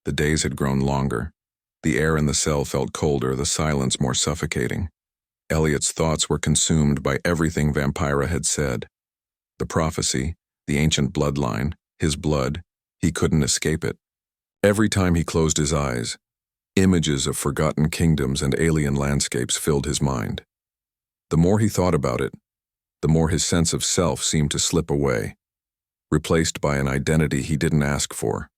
The days had grown longer. The air in the cell felt colder, the silence more suffocating. Elliot's thoughts were consumed by everything Vampira had said. The prophecy, the ancient bloodline, his blood, he couldn't escape it. Every time he closed his eyes, images of forgotten kingdoms and alien landscapes filled his mind. The more he thought about it, the more his sense of self seemed to slip away, replaced by an identity he didn't ask for,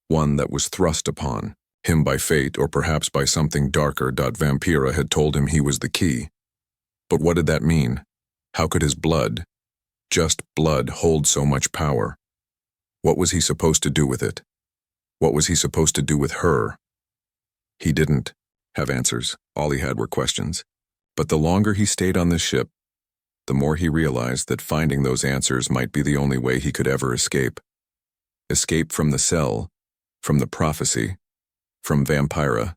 one that was thrust upon him by fate or perhaps by something darker. Vampira had told him he was the key. But what did that mean? How could his blood, just blood, hold so much power? What was he supposed to do with it? What was he supposed to do with her? He didn't have answers. All he had were questions. But the longer he stayed on this ship, the more he realized that finding those answers might be the only way he could ever escape. Escape from the cell, from the prophecy, from Vampira.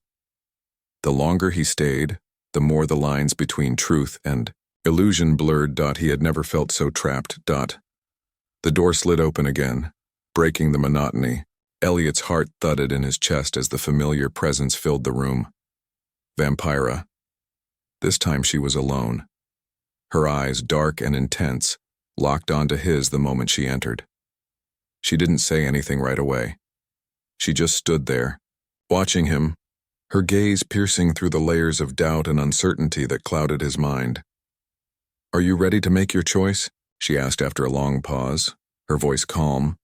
The longer he stayed, the more the lines between truth and illusion blurred. He had never felt so trapped. The door slid open again, breaking the monotony. Elliot's heart thudded in his chest as the familiar presence filled the room. Vampira. This time she was alone. Her eyes, dark and intense, locked onto his the moment she entered. She didn't say anything right away. She just stood there, watching him, her gaze piercing through the layers of doubt and uncertainty that clouded his mind. "Are you ready to make your choice?" she asked after a long pause, her voice calm,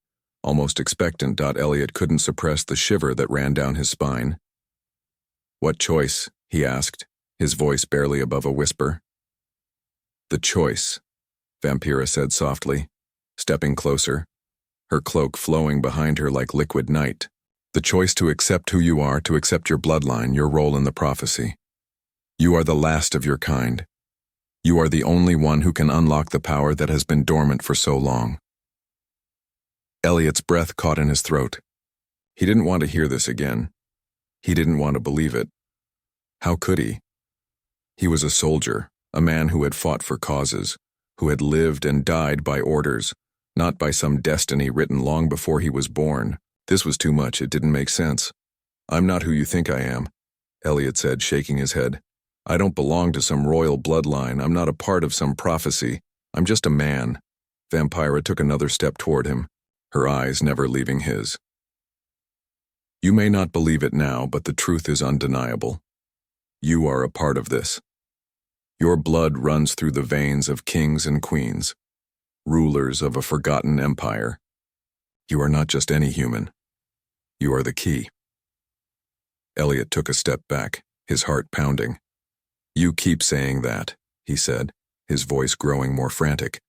almost expectant. Elliot couldn't suppress the shiver that ran down his spine. "What choice?" he asked, his voice barely above a whisper. "The choice," Vampira said softly, stepping closer, her cloak flowing behind her like liquid night. "The choice to accept who you are, to accept your bloodline, your role in the prophecy. You are the last of your kind. You are the only one who can unlock the power that has been dormant for so long." Elliot's breath caught in his throat. He didn't want to hear this again. He didn't want to believe it. How could he? He was a soldier, a man who had fought for causes, who had lived and died by orders, not by some destiny written long before he was born. This was too much. It didn't make sense. "I'm not who you think I am," Elliot said, shaking his head. "I don't belong to some royal bloodline. I'm not a part of some prophecy. I'm just a man." Vampira took another step toward him, her eyes never leaving his. "You may not believe it now, but the truth is undeniable. You are a part of this. Your blood runs through the veins of kings and queens, rulers of a forgotten empire. You are not just any human. You are the key." Elliot took a step back, his heart pounding. "You keep saying that," he said, his voice growing more frantic.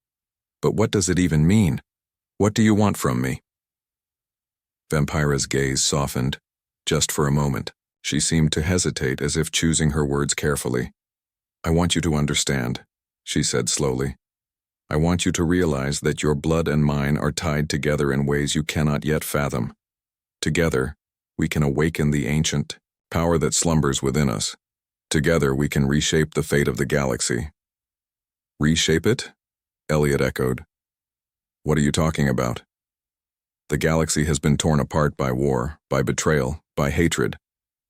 "But what does it even mean? What do you want from me?" Vampira's gaze softened, just for a moment. She seemed to hesitate, as if choosing her words carefully. "I want you to understand," she said slowly. "I want you to realize that your blood and mine are tied together in ways you cannot yet fathom. Together, we can awaken the ancient power that slumbers within us. Together, we can reshape the fate of the galaxy." "Reshape it?" Elliot echoed. "What are you talking about?" "The galaxy has been torn apart by war, by betrayal, by hatred.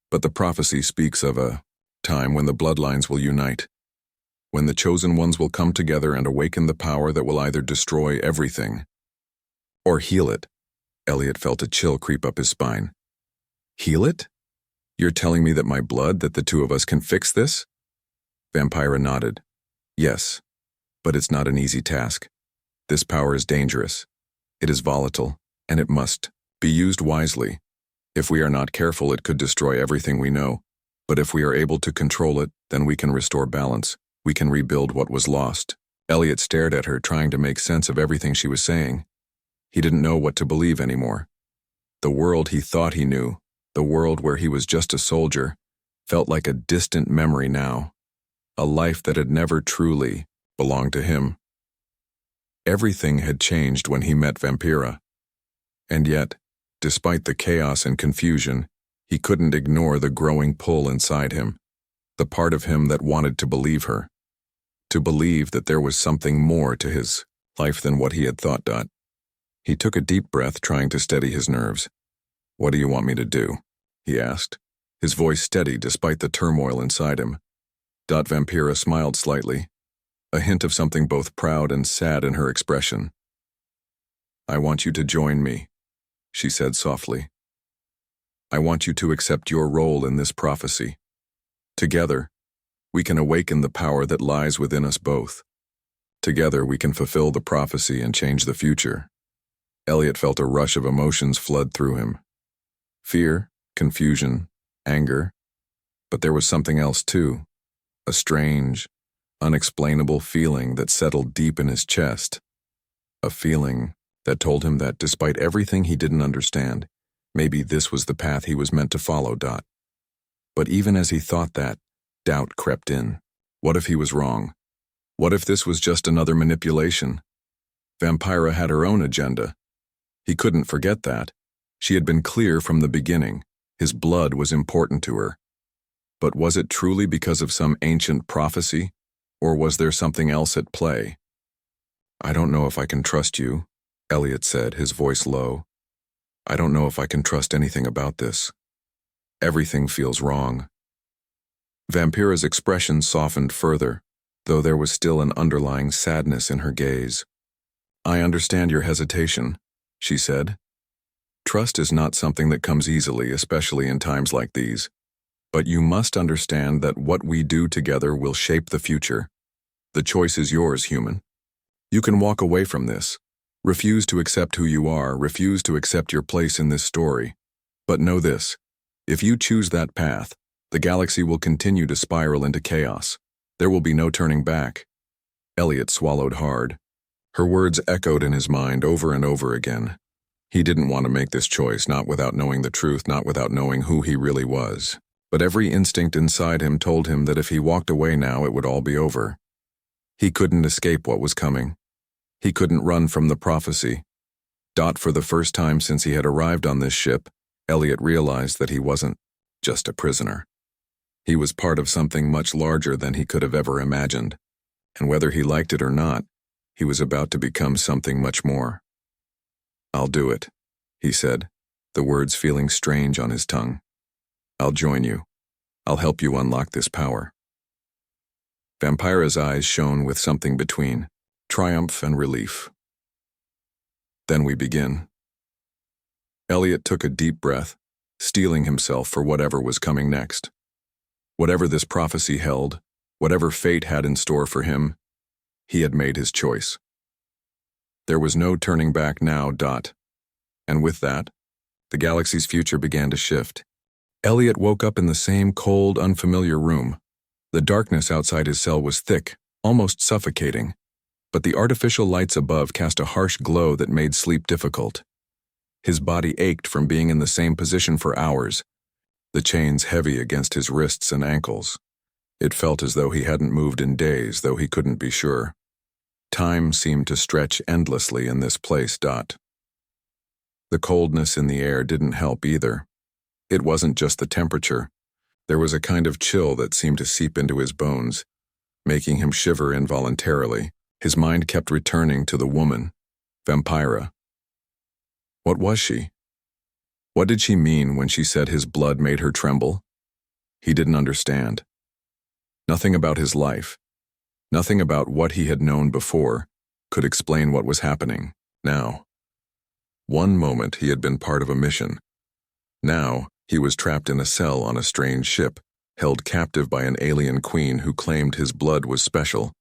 But the prophecy speaks of a time when the bloodlines will unite, when the chosen ones will come together and awaken the power that will either destroy everything or heal it." Elliot felt a chill creep up his spine. "Heal it? You're telling me that my blood, that the two of us can fix this?" Vampira nodded. "Yes, but it's not an easy task. This power is dangerous. It is volatile, and it must be used wisely. If we are not careful, it could destroy everything we know. But if we are able to control it, then we can restore balance. We can rebuild what was lost." Elliot stared at her, trying to make sense of everything she was saying. He didn't know what to believe anymore. The world he thought he knew, the world where he was just a soldier, felt like a distant memory now, a life that had never truly belonged to him. Everything had changed when he met Vampira. And yet, despite the chaos and confusion, he couldn't ignore the growing pull inside him, the part of him that wanted to believe her, to believe that there was something more to his life than what he had thought. He took a deep breath, trying to steady his nerves. "What do you want me to do?" he asked, his voice steady despite the turmoil inside him. Vampira smiled slightly, a hint of something both proud and sad in her expression. "I want you to join me," she said softly. "I want you to accept your role in this prophecy. Together, we can awaken the power that lies within us both. Together, we can fulfill the prophecy and change the future." Elliot felt a rush of emotions flood through him. Fear, confusion, anger. But there was something else too, a strange, unexplainable feeling that settled deep in his chest. A feeling that told him that despite everything he didn't understand, maybe this was the path he was meant to follow. But even as he thought that, doubt crept in. What if he was wrong? What if this was just another manipulation? Vampira had her own agenda. He couldn't forget that. She had been clear from the beginning. His blood was important to her. But was it truly because of some ancient prophecy, or was there something else at play? "I don't know if I can trust you," Elliot said, his voice low. "I don't know if I can trust anything about this. Everything feels wrong." Vampira's expression softened further, though there was still an underlying sadness in her gaze. "I understand your hesitation," she said. "Trust is not something that comes easily, especially in times like these. But you must understand that what we do together will shape the future. The choice is yours, human. You can walk away from this, refuse to accept who you are, refuse to accept your place in this story. But know this, if you choose that path, the galaxy will continue to spiral into chaos. There will be no turning back." Elliot swallowed hard. Her words echoed in his mind over and over again. He didn't want to make this choice, not without knowing the truth, not without knowing who he really was. But every instinct inside him told him that if he walked away now, it would all be over. He couldn't escape what was coming. He couldn't run from the prophecy. For the first time since he had arrived on this ship, Elliot realized that he wasn't just a prisoner. He was part of something much larger than he could have ever imagined. And whether he liked it or not, he was about to become something much more. "I'll do it," he said, the words feeling strange on his tongue. "I'll join you. I'll help you unlock this power." Vampira's eyes shone with something between triumph and relief. "Then we begin." Elliot took a deep breath, steeling himself for whatever was coming next. Whatever this prophecy held, whatever fate had in store for him, he had made his choice. There was no turning back now. And with that, the galaxy's future began to shift. Elliot woke up in the same cold, unfamiliar room. The darkness outside his cell was thick, almost suffocating, but the artificial lights above cast a harsh glow that made sleep difficult. His body ached from being in the same position for hours, the chains heavy against his wrists and ankles. It felt as though he hadn't moved in days, though he couldn't be sure. Time seemed to stretch endlessly in this place. The coldness in the air didn't help either. It wasn't just the temperature. There was a kind of chill that seemed to seep into his bones, making him shiver involuntarily. His mind kept returning to the woman, Vampira. What was she? What did she mean when she said his blood made her tremble? He didn't understand. Nothing about his life, nothing about what he had known before, could explain what was happening now. One moment he had been part of a mission. Now he was trapped in a cell on a strange ship, held captive by an alien queen who claimed his blood was special.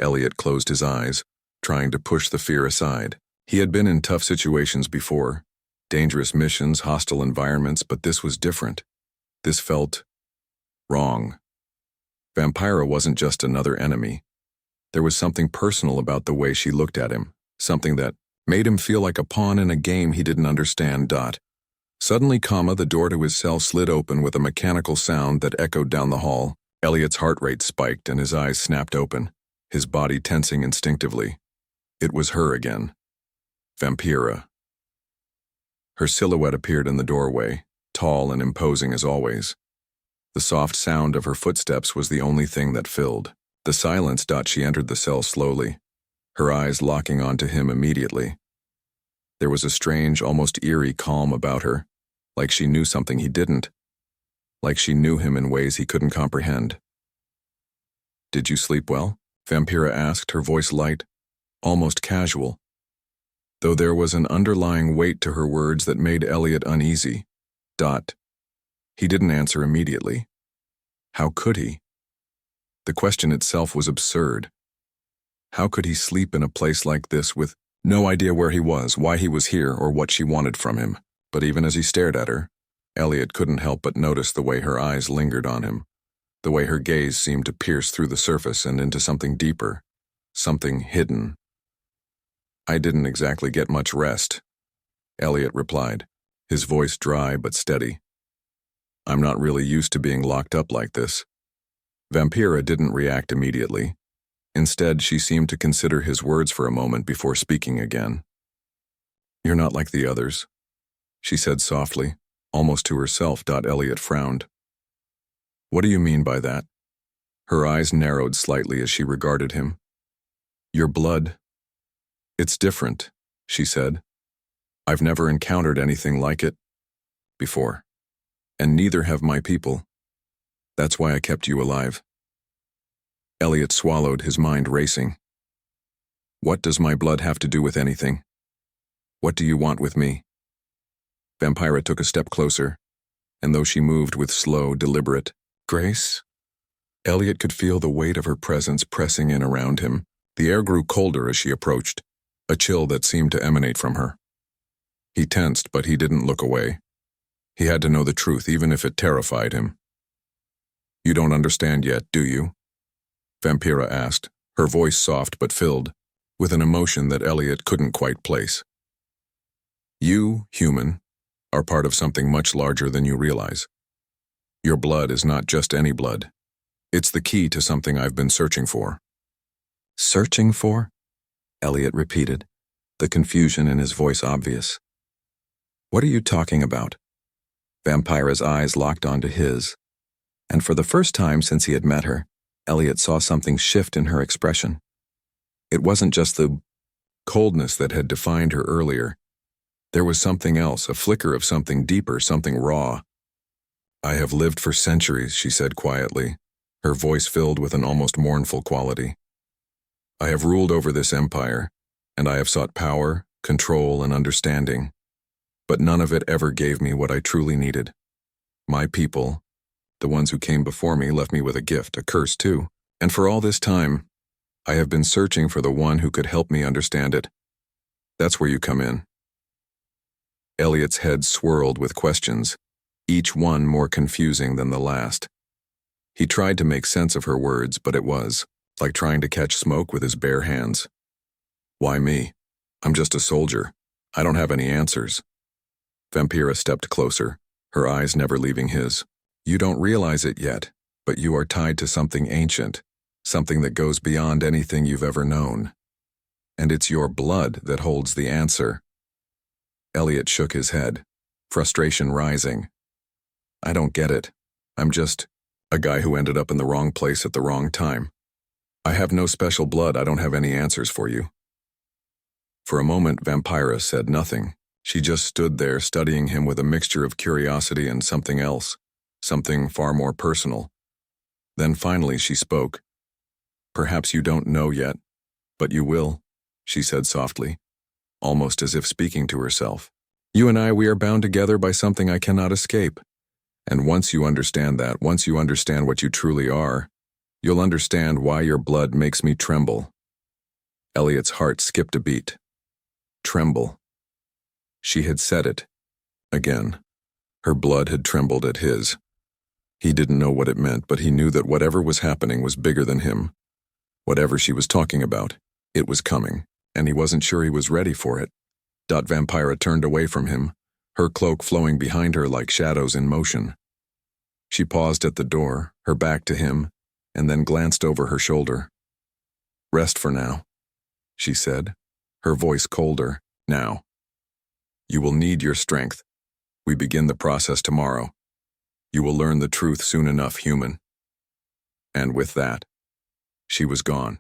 Elliot closed his eyes, trying to push the fear aside. He had been in tough situations before, dangerous missions, hostile environments, but this was different. This felt wrong. Vampira wasn't just another enemy. There was something personal about the way she looked at him, something that made him feel like a pawn in a game he didn't understand. Suddenly, the door to his cell slid open with a mechanical sound that echoed down the hall. Elliot's heart rate spiked and his eyes snapped open, his body tensing instinctively. It was her again. Vampira. Her silhouette appeared in the doorway, tall and imposing as always. The soft sound of her footsteps was the only thing that filled the silence. She entered the cell slowly, her eyes locking onto him immediately. There was a strange, almost eerie calm about her, like she knew something he didn't, like she knew him in ways he couldn't comprehend. "Did you sleep well?" Vampira asked, her voice light, almost casual, though there was an underlying weight to her words that made Elliot uneasy. He didn't answer immediately. How could he? The question itself was absurd. How could he sleep in a place like this with no idea where he was, why he was here, or what she wanted from him? But even as he stared at her, Elliot couldn't help but notice the way her eyes lingered on him, the way her gaze seemed to pierce through the surface and into something deeper, something hidden. "I didn't exactly get much rest," Elliot replied, his voice dry but steady. "I'm not really used to being locked up like this." Vampira didn't react immediately. Instead, she seemed to consider his words for a moment before speaking again. "You're not like the others," she said softly, almost to herself. Elliot frowned. "What do you mean by that?" Her eyes narrowed slightly as she regarded him. "Your blood. It's different," she said. "I've never encountered anything like it before, and neither have my people. That's why I kept you alive." Elliot swallowed, his mind racing. "What does my blood have to do with anything? What do you want with me?" Vampira took a step closer, and though she moved with slow, deliberate grace, Elliot could feel the weight of her presence pressing in around him. The air grew colder as she approached, a chill that seemed to emanate from her. He tensed, but he didn't look away. He had to know the truth, even if it terrified him. "You don't understand yet, do you?" Vampira asked, her voice soft but filled with an emotion that Elliot couldn't quite place. "You, human, are part of something much larger than you realize. Your blood is not just any blood. It's the key to something I've been searching for." "Searching for?" Elliot repeated, the confusion in his voice obvious. "What are you talking about?" Vampira's eyes locked onto his, and for the first time since he had met her, Elliot saw something shift in her expression. It wasn't just the coldness that had defined her earlier. There was something else, a flicker of something deeper, something raw. "I have lived for centuries," she said quietly, her voice filled with an almost mournful quality. "I have ruled over this empire, and I have sought power, control, and understanding. But none of it ever gave me what I truly needed. My people, the ones who came before me, left me with a gift, a curse too. And for all this time, I have been searching for the one who could help me understand it. That's where you come in." Elliot's head swirled with questions, each one more confusing than the last. He tried to make sense of her words, but it was like trying to catch smoke with his bare hands. "Why me? I'm just a soldier. I don't have any answers." Vampira stepped closer, her eyes never leaving his. "You don't realize it yet, but you are tied to something ancient, something that goes beyond anything you've ever known. And it's your blood that holds the answer." Elliot shook his head, frustration rising. "I don't get it. I'm just a guy who ended up in the wrong place at the wrong time. I have no special blood. I don't have any answers for you." For a moment, Vampira said nothing. She just stood there studying him with a mixture of curiosity and something else, something far more personal. Then finally she spoke. "Perhaps you don't know yet, but you will," she said softly, almost as if speaking to herself. "You and I, we are bound together by something I cannot escape. And once you understand that, once you understand what you truly are, you'll understand why your blood makes me tremble." Elliot's heart skipped a beat. Tremble. She had said it. Again. Her blood had trembled at his. He didn't know what it meant, but he knew that whatever was happening was bigger than him. Whatever she was talking about, it was coming, and he wasn't sure he was ready for it. Vampira turned away from him, her cloak flowing behind her like shadows in motion. She paused at the door, her back to him, and then glanced over her shoulder. "Rest for now," she said, her voice colder. "Now. You will need your strength. We begin the process tomorrow. You will learn the truth soon enough, human." And with that, she was gone.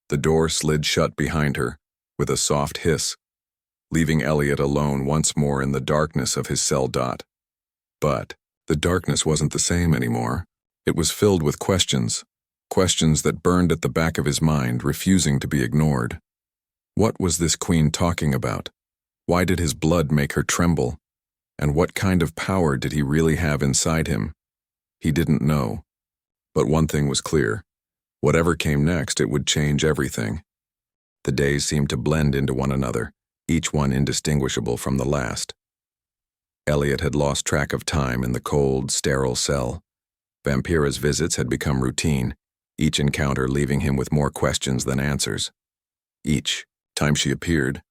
The door slid shut behind her with a soft hiss, leaving Elliot alone once more in the darkness of his cell. But the darkness wasn't the same anymore. It was filled with questions that burned at the back of his mind, refusing to be ignored. What was this queen talking about? Why did his blood make her tremble? And what kind of power did he really have inside him? He didn't know. But one thing was clear. Whatever came next, it would change everything. The days seemed to blend into one another, each one indistinguishable from the last. Elliot had lost track of time in the cold, sterile cell. Vampira's visits had become routine, each encounter leaving him with more questions than answers. Each time she appeared,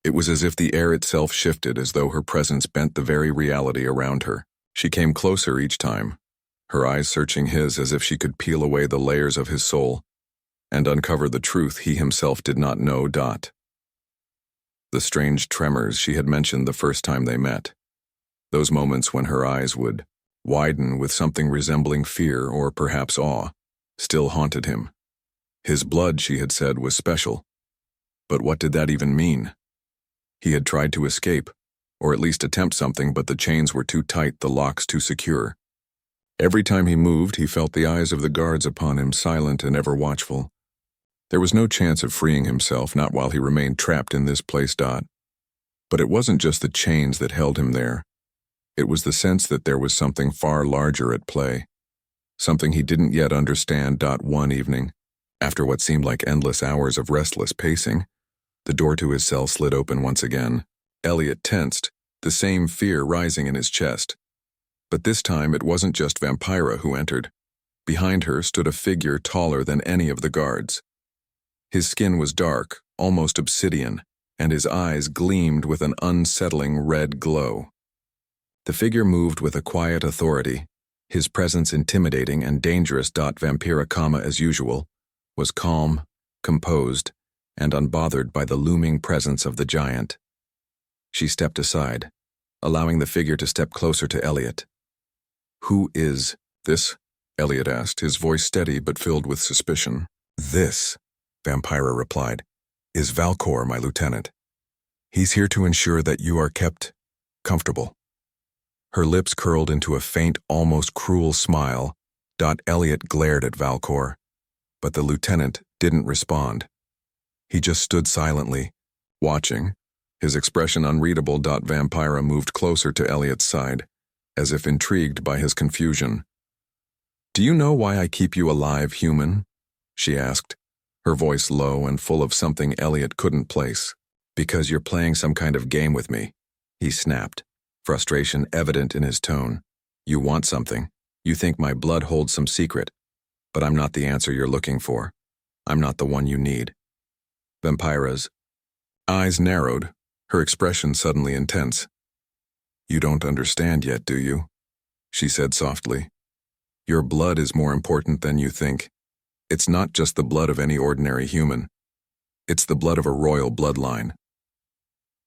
it was as if the air itself shifted, as though her presence bent the very reality around her. She came closer each time, her eyes searching his as if she could peel away the layers of his soul and uncover the truth he himself did not know. The strange tremors she had mentioned the first time they met, those moments when her eyes would widen with something resembling fear or perhaps awe, still haunted him. His blood, she had said, was special. But what did that even mean? He had tried to escape, or at least attempt something, but the chains were too tight, the locks too secure. Every time he moved, he felt the eyes of the guards upon him, silent and ever watchful. There was no chance of freeing himself, not while he remained trapped in this place. But it wasn't just the chains that held him there. It was the sense that there was something far larger at play, something he didn't yet understand. One evening, after what seemed like endless hours of restless pacing, the door to his cell slid open once again. Elliot tensed, the same fear rising in his chest. But this time it wasn't just Vampira who entered. Behind her stood a figure taller than any of the guards. His skin was dark, almost obsidian, and his eyes gleamed with an unsettling red glow. The figure moved with a quiet authority, his presence intimidating and dangerous. Vampira, as usual, was calm, composed, and unbothered by the looming presence of the giant. She stepped aside, allowing the figure to step closer to Elliot. "Who is this?" Elliot asked, his voice steady but filled with suspicion. "This," Vampira replied, "is Valcor, my lieutenant. He's here to ensure that you are kept comfortable." Her lips curled into a faint, almost cruel smile. Elliot glared at Valcor, but the lieutenant didn't respond. He just stood silently, watching, his expression unreadable. Vampira moved closer to Elliot's side, as if intrigued by his confusion. "Do you know why I keep you alive, human?" she asked, her voice low and full of something Elliot couldn't place. "Because you're playing some kind of game with me," he snapped, frustration evident in his tone. "You want something. You think my blood holds some secret. But I'm not the answer you're looking for. I'm not the one you need." Vampira's eyes narrowed, her expression suddenly intense. "You don't understand yet, do you?" she said softly. "Your blood is more important than you think. It's not just the blood of any ordinary human. It's the blood of a royal bloodline."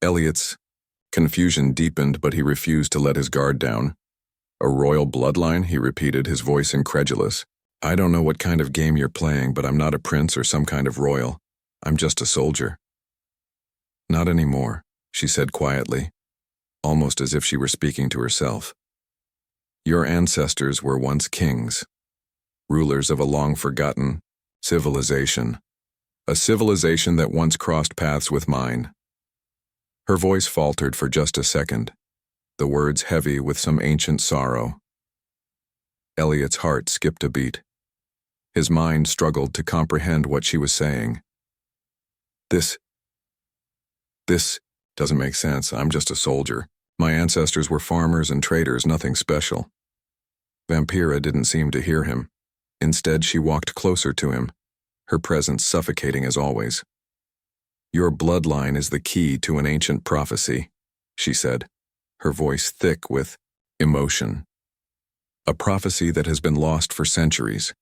Elliot's confusion deepened, but he refused to let his guard down. "A royal bloodline?" he repeated, his voice incredulous. "I don't know what kind of game you're playing, but I'm not a prince or some kind of royal. I'm just a soldier." "Not anymore," she said quietly, almost as if she were speaking to herself. "Your ancestors were once kings, rulers of a long-forgotten civilization, a civilization that once crossed paths with mine." Her voice faltered for just a second, the words heavy with some ancient sorrow. Elliot's heart skipped a beat. His mind struggled to comprehend what she was saying. This doesn't make sense. I'm just a soldier. My ancestors were farmers and traders, nothing special." Vampira didn't seem to hear him. Instead, she walked closer to him, her presence suffocating as always. "Your bloodline is the key to an ancient prophecy," she said, her voice thick with emotion. "A prophecy that has been lost for centuries.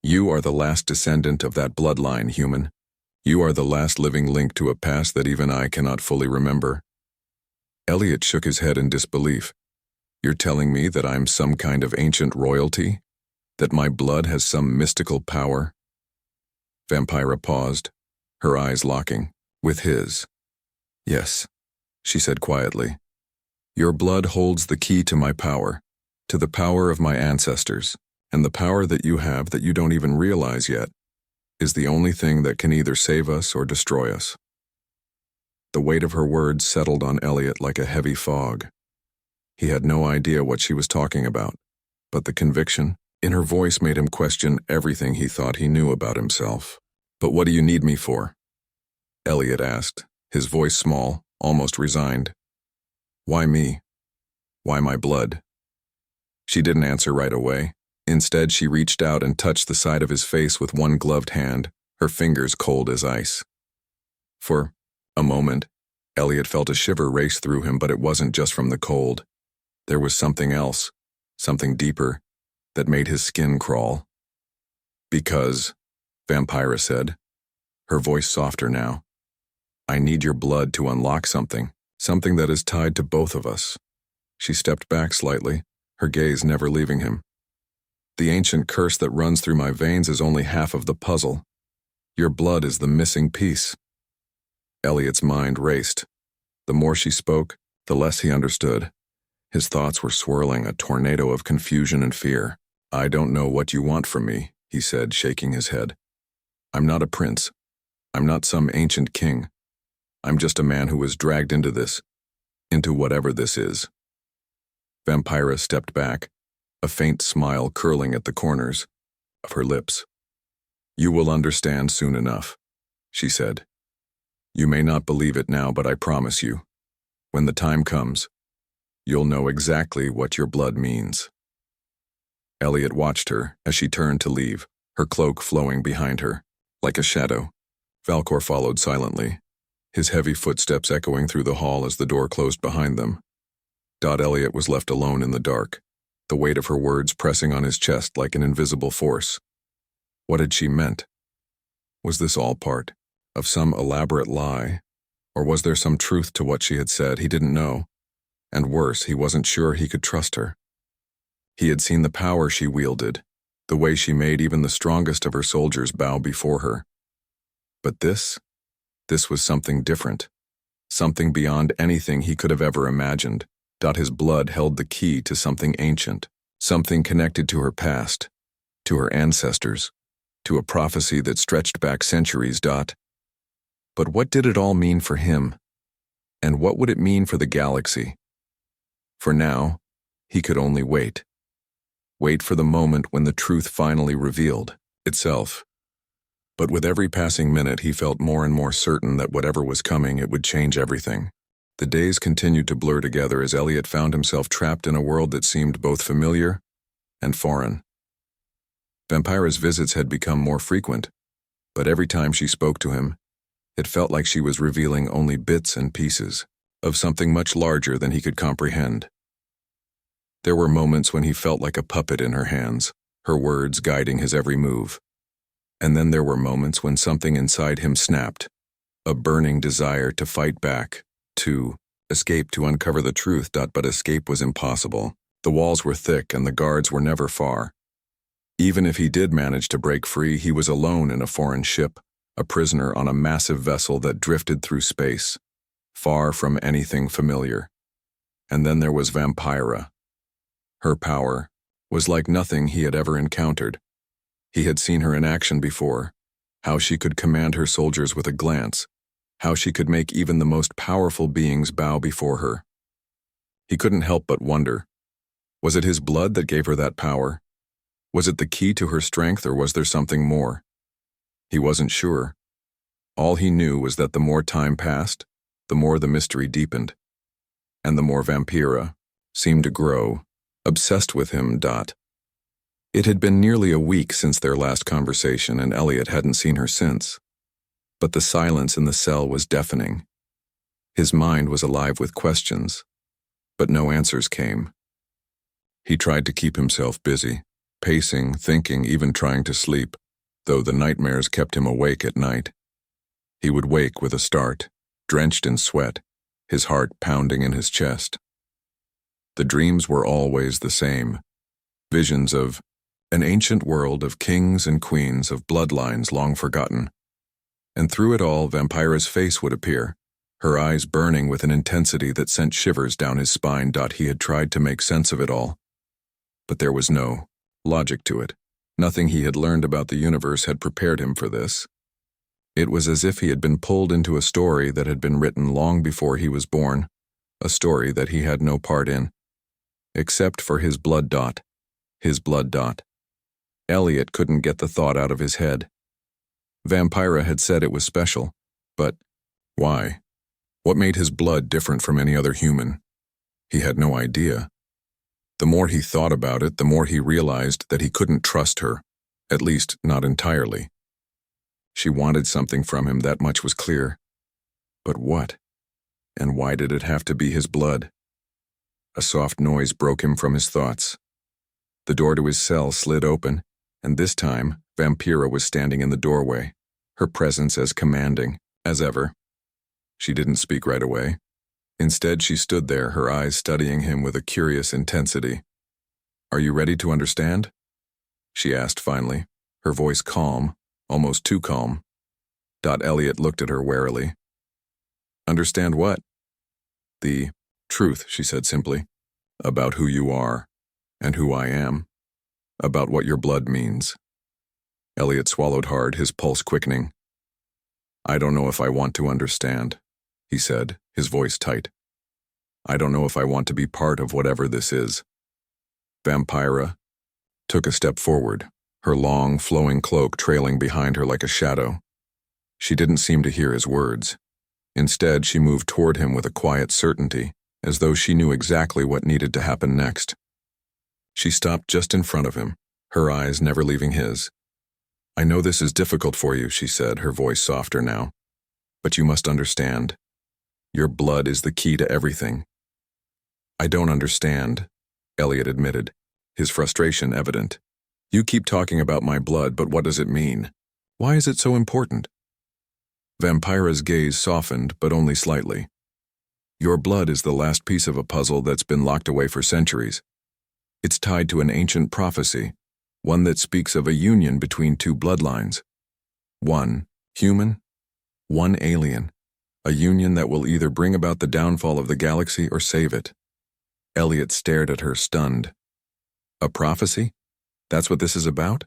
You are the last descendant of that bloodline, human. You are the last living link to a past that even I cannot fully remember." Elliot shook his head in disbelief. "You're telling me that I'm some kind of ancient royalty? That my blood has some mystical power?" Vampira paused, her eyes locking with his. "Yes, she said quietly. Your blood holds the key to my power, to the power of my ancestors, and the power that you have that you don't even realize yet is the only thing that can either save us or destroy us. The weight of her words settled on Elliot like a heavy fog. He had no idea what she was talking about, but the conviction in her voice made him question everything he thought he knew about himself. But what do you need me for? Elliot asked, his voice small, almost resigned. Why me? Why my blood? She didn't answer right away. Instead, she reached out and touched the side of his face with one gloved hand, her fingers cold as ice. For a moment, Elliot felt a shiver race through him, but it wasn't just from the cold. There was something else, something deeper, that made his skin crawl. Because, Vampira said, her voice softer now, I need your blood to unlock something that is tied to both of us. She stepped back slightly, her gaze never leaving him. The ancient curse that runs through my veins is only half of the puzzle. Your blood is the missing piece. Elliot's mind raced. The more she spoke, the less he understood. His thoughts were swirling, a tornado of confusion and fear. I don't know what you want from me, he said, shaking his head. I'm not a prince. I'm not some ancient king. I'm just a man who was dragged into this, into whatever this is. Vampira stepped back, a faint smile curling at the corners of her lips. You will understand soon enough, she said. You may not believe it now, but I promise you, when the time comes, you'll know exactly what your blood means. Elliot watched her as she turned to leave, her cloak flowing behind her, like a shadow. Valcor followed silently, his heavy footsteps echoing through the hall as the door closed behind them. Elliot was left alone in the dark, the weight of her words pressing on his chest like an invisible force. What had she meant? Was this all part of some elaborate lie, or was there some truth to what she had said? He didn't know, and worse, he wasn't sure he could trust her. He had seen the power she wielded, the way she made even the strongest of her soldiers bow before her. But this was something different, something beyond anything he could have ever imagined. His blood held the key to something ancient, something connected to her past, to her ancestors, to a prophecy that stretched back centuries. But what did it all mean for him? And what would it mean for the galaxy? For now, he could only wait. Wait for the moment when the truth finally revealed itself. But with every passing minute, he felt more and more certain that whatever was coming, it would change everything. The days continued to blur together as Elliot found himself trapped in a world that seemed both familiar and foreign. Vampira's visits had become more frequent, but every time she spoke to him, it felt like she was revealing only bits and pieces of something much larger than he could comprehend. There were moments when he felt like a puppet in her hands, her words guiding his every move. And then there were moments when something inside him snapped, a burning desire to fight back, to escape, to uncover the truth. But escape was impossible. The walls were thick and the guards were never far. Even if he did manage to break free, he was alone in a foreign ship, a prisoner on a massive vessel that drifted through space, far from anything familiar. And then there was Vampira. Her power was like nothing he had ever encountered. He had seen her in action before, how she could command her soldiers with a glance, how she could make even the most powerful beings bow before her. He couldn't help but wonder, was it his blood that gave her that power? Was it the key to her strength, or was there something more? He wasn't sure. All he knew was that the more time passed, the more the mystery deepened, and the more Vampira seemed to grow, obsessed with him. It had been nearly a week since their last conversation, and Elliot hadn't seen her since. But the silence in the cell was deafening. His mind was alive with questions, but no answers came. He tried to keep himself busy, pacing, thinking, even trying to sleep, though the nightmares kept him awake at night. He would wake with a start, drenched in sweat, his heart pounding in his chest. The dreams were always the same, visions of an ancient world of kings and queens, of bloodlines long forgotten. And through it all, Vampira's face would appear, her eyes burning with an intensity that sent shivers down his spine. He had tried to make sense of it all, but there was no logic to it. Nothing he had learned about the universe had prepared him for this. It was as if he had been pulled into a story that had been written long before he was born, a story that he had no part in, except for his blood. His blood. Elliot couldn't get the thought out of his head. Vampira had said it was special, but why? What made his blood different from any other human? He had no idea. The more he thought about it, the more he realized that he couldn't trust her, at least not entirely. She wanted something from him, that much was clear. But what? And why did it have to be his blood? A soft noise broke him from his thoughts. The door to his cell slid open, and this time, Vampira was standing in the doorway, her presence as commanding as ever. She didn't speak right away. Instead, she stood there, her eyes studying him with a curious intensity. "Are you ready to understand?" she asked finally, her voice calm, almost too calm. Elliot looked at her warily. "Understand what?" "The truth," she said simply. "About who you are, and who I am. About what your blood means." Elliot swallowed hard, his pulse quickening. "I don't know if I want to understand," he said, his voice tight. "I don't know if I want to be part of whatever this is." Vampira took a step forward, her long, flowing cloak trailing behind her like a shadow. She didn't seem to hear his words. Instead, she moved toward him with a quiet certainty, as though she knew exactly what needed to happen next. She stopped just in front of him, her eyes never leaving his. "I know this is difficult for you," she said, her voice softer now. "But you must understand. Your blood is the key to everything." "I don't understand," Elliot admitted, his frustration evident. "You keep talking about my blood, but what does it mean? Why is it so important?" Vampira's gaze softened, but only slightly. "Your blood is the last piece of a puzzle that's been locked away for centuries. It's tied to an ancient prophecy, one that speaks of a union between two bloodlines. One human, one alien, a union that will either bring about the downfall of the galaxy or save it." Elliot stared at her, stunned. "A prophecy? That's what this is about?"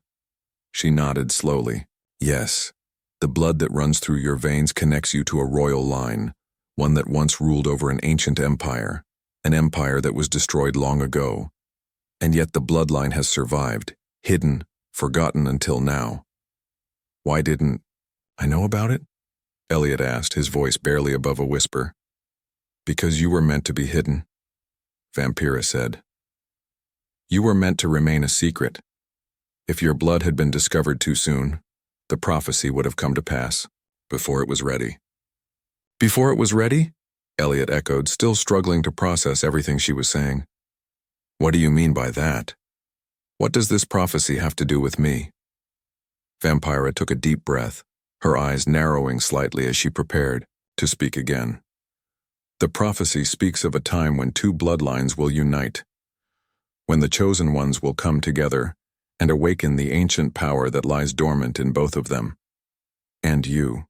She nodded slowly. "Yes. The blood that runs through your veins connects you to a royal line, one that once ruled over an ancient empire, an empire that was destroyed long ago. And yet the bloodline has survived, hidden, forgotten until now." "Why didn't I know about it?" Elliot asked, his voice barely above a whisper. "Because you were meant to be hidden," Vampira said. "You were meant to remain a secret. If your blood had been discovered too soon, the prophecy would have come to pass, before it was ready." "Before it was ready?" Elliot echoed, still struggling to process everything she was saying. "What do you mean by that? What does this prophecy have to do with me?" Vampira took a deep breath, her eyes narrowing slightly as she prepared to speak again. "The prophecy speaks of a time when two bloodlines will unite, when the chosen ones will come together and awaken the ancient power that lies dormant in both of them. And you,"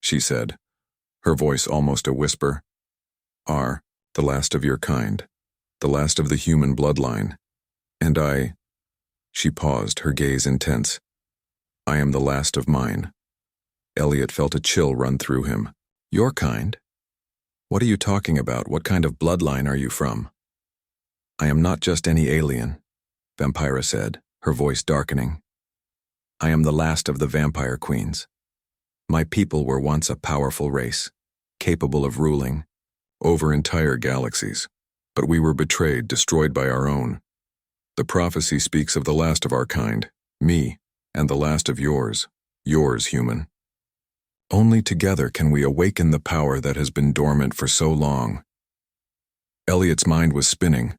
she said, her voice almost a whisper, "are the last of your kind, the last of the human bloodline. And I—" She paused, her gaze intense. "I am the last of mine." Elliot felt a chill run through him. "Your kind? What are you talking about? What kind of bloodline are you from?" "I am not just any alien," Vampira said, her voice darkening. "I am the last of the vampire queens. My people were once a powerful race, capable of ruling over entire galaxies. But we were betrayed, destroyed by our own. The prophecy speaks of the last of our kind, me, and the last of yours, human. Only together can we awaken the power that has been dormant for so long." Elliot's mind was spinning.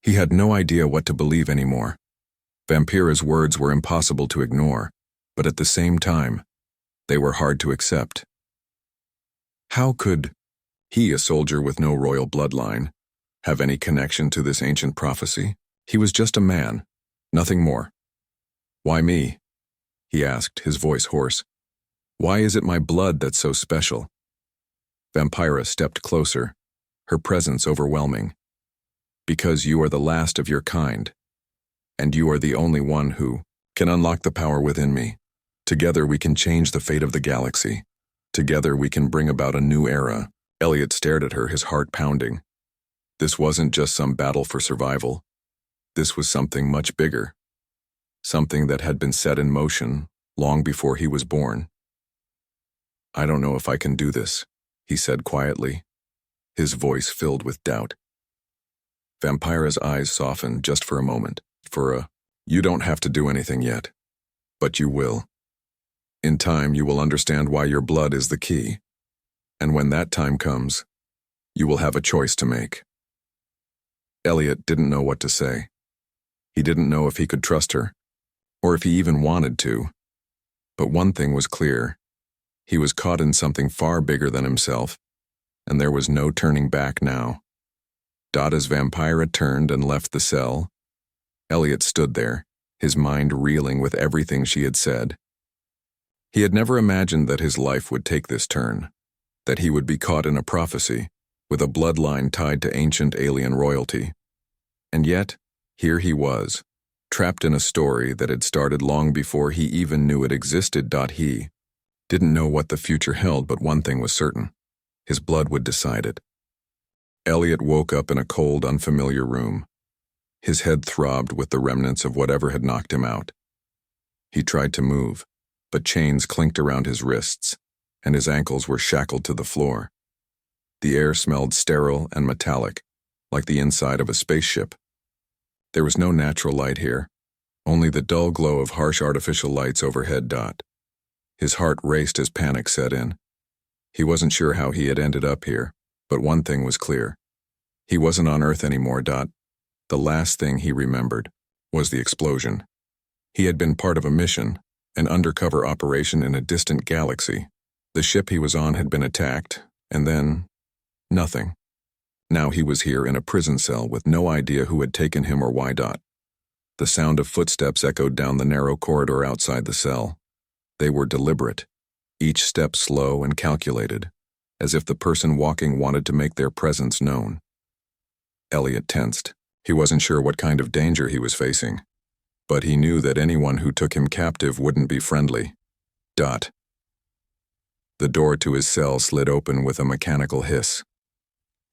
He had no idea what to believe anymore. Vampira's words were impossible to ignore, but at the same time, they were hard to accept. How could he, a soldier with no royal bloodline, have any connection to this ancient prophecy? He was just a man, nothing more. "Why me?" he asked, his voice hoarse. "Why is it my blood that's so special?" Vampira stepped closer, her presence overwhelming. Because you are the last of your kind, and you are the only one who can unlock the power within me. Together we can change the fate of the galaxy. Together we can bring about a new era. Elliot stared at her, his heart pounding. This wasn't just some battle for survival. This was something much bigger. Something that had been set in motion long before he was born. I don't know if I can do this, he said quietly, his voice filled with doubt. Vampira's eyes softened just for a moment. You don't have to do anything yet, but you will. In time, you will understand why your blood is the key. And when that time comes, you will have a choice to make. Elliot didn't know what to say. He didn't know if he could trust her, or if he even wanted to. But one thing was clear. He was caught in something far bigger than himself, and there was no turning back now. As Vampira turned and left the cell, Elliot stood there, his mind reeling with everything she had said. He had never imagined that his life would take this turn, that he would be caught in a prophecy, with a bloodline tied to ancient alien royalty. And yet, here he was, trapped in a story that had started long before he even knew it existed. He didn't know what the future held, but one thing was certain. His blood would decide it. Elliot woke up in a cold, unfamiliar room. His head throbbed with the remnants of whatever had knocked him out. He tried to move, but chains clinked around his wrists, and his ankles were shackled to the floor. The air smelled sterile and metallic, like the inside of a spaceship. There was no natural light here, only the dull glow of harsh artificial lights overhead. His heart raced as panic set in. He wasn't sure how he had ended up here, but one thing was clear. He wasn't on Earth anymore. The last thing he remembered was the explosion. He had been part of a mission, an undercover operation in a distant galaxy. The ship he was on had been attacked, and then nothing. Now he was here in a prison cell with no idea who had taken him or why. The sound of footsteps echoed down the narrow corridor outside the cell. They were deliberate, each step slow and calculated, as if the person walking wanted to make their presence known. Elliot tensed. He wasn't sure what kind of danger he was facing, but he knew that anyone who took him captive wouldn't be friendly. The door to his cell slid open with a mechanical hiss.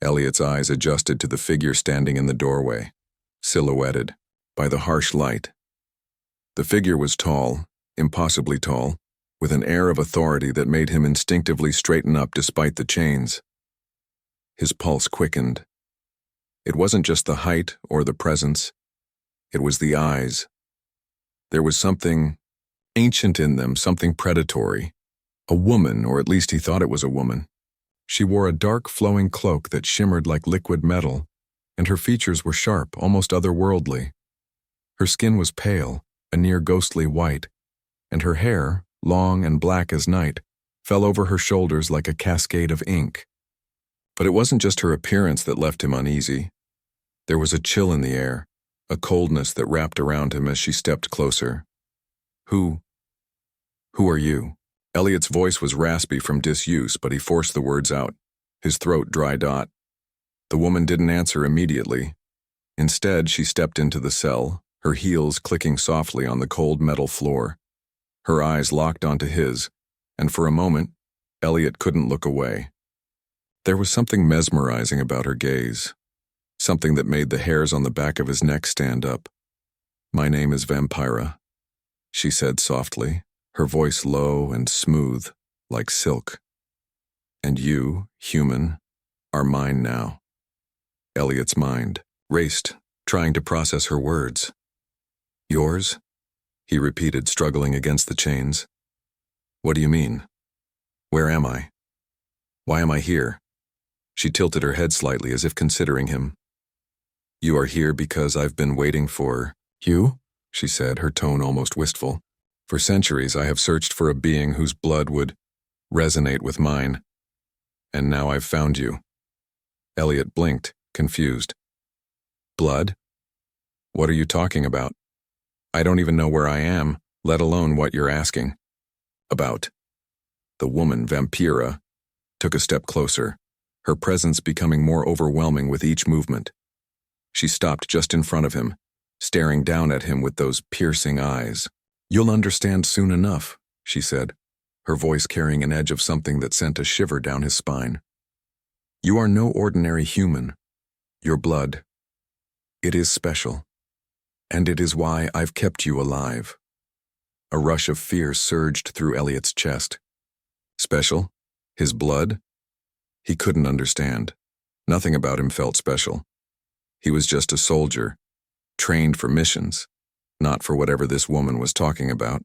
Elliot's eyes adjusted to the figure standing in the doorway, silhouetted by the harsh light. The figure was tall, impossibly tall, with an air of authority that made him instinctively straighten up despite the chains. His pulse quickened. It wasn't just the height or the presence. It was the eyes. There was something ancient in them, something predatory. A woman, or at least he thought it was a woman. She wore a dark, flowing cloak that shimmered like liquid metal, and her features were sharp, almost otherworldly. Her skin was pale, a near ghostly white, and her hair, long and black as night, fell over her shoulders like a cascade of ink. But it wasn't just her appearance that left him uneasy. There was a chill in the air, a coldness that wrapped around him as she stepped closer. Who are you? Elliot's voice was raspy from disuse, but he forced the words out, his throat dry. The woman didn't answer immediately. Instead, she stepped into the cell, her heels clicking softly on the cold metal floor. Her eyes locked onto his, and for a moment, Elliot couldn't look away. There was something mesmerizing about her gaze, something that made the hairs on the back of his neck stand up. "My name is Vampira," she said softly, her voice low and smooth, like silk. "And you, human, are mine now." Elliot's mind raced, trying to process her words. "Yours?" he repeated, struggling against the chains. "What do you mean? Where am I? Why am I here?" She tilted her head slightly as if considering him. "You are here because I've been waiting for you," she said, her tone almost wistful. "For centuries I have searched for a being whose blood would resonate with mine. And now I've found you." Elliot blinked, confused. "Blood? What are you talking about? I don't even know where I am, let alone what you're asking about." The woman, Vampira, took a step closer, her presence becoming more overwhelming with each movement. She stopped just in front of him, staring down at him with those piercing eyes. "You'll understand soon enough," she said, her voice carrying an edge of something that sent a shiver down his spine. "You are no ordinary human. Your blood, it is special. And it is why I've kept you alive." A rush of fear surged through Elliot's chest. Special? His blood? He couldn't understand. Nothing about him felt special. He was just a soldier, trained for missions, not for whatever this woman was talking about.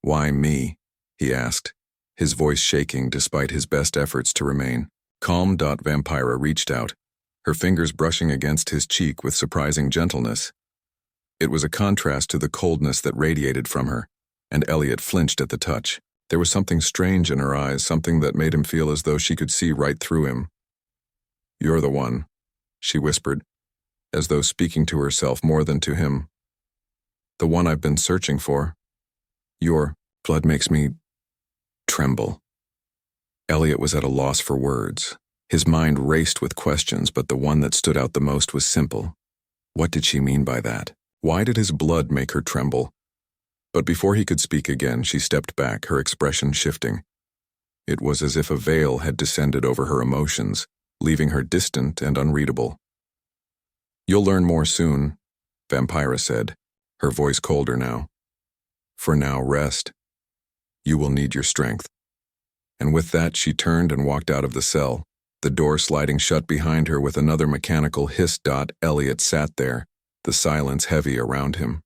"Why me?" he asked, his voice shaking despite his best efforts to remain calm. Vampira reached out, her fingers brushing against his cheek with surprising gentleness. It was a contrast to the coldness that radiated from her, and Elliot flinched at the touch. There was something strange in her eyes, something that made him feel as though she could see right through him. "You're the one," she whispered, as though speaking to herself more than to him. "The one I've been searching for. Your blood makes me tremble." Elliot was at a loss for words. His mind raced with questions, but the one that stood out the most was simple. What did she mean by that? Why did his blood make her tremble? But before he could speak again, she stepped back, her expression shifting. It was as if a veil had descended over her emotions, leaving her distant and unreadable. "You'll learn more soon," Vampira said, her voice colder now. "For now, rest. You will need your strength." And with that, she turned and walked out of the cell, the door sliding shut behind her with another mechanical hiss. Elliot sat there, the silence heavy around him.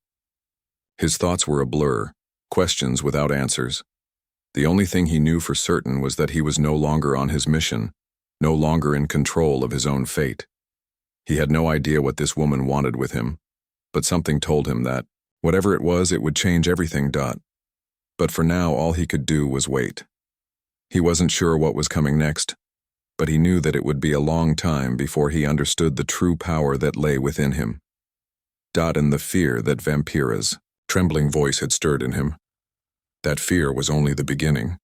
His thoughts were a blur, questions without answers. The only thing he knew for certain was that he was no longer on his mission, no longer in control of his own fate. He had no idea what this woman wanted with him, but something told him that, whatever it was, it would change everything. But for now, all he could do was wait. He wasn't sure what was coming next, but he knew that it would be a long time before he understood the true power that lay within him. And the fear that Vampira's trembling voice had stirred in him. That fear was only the beginning.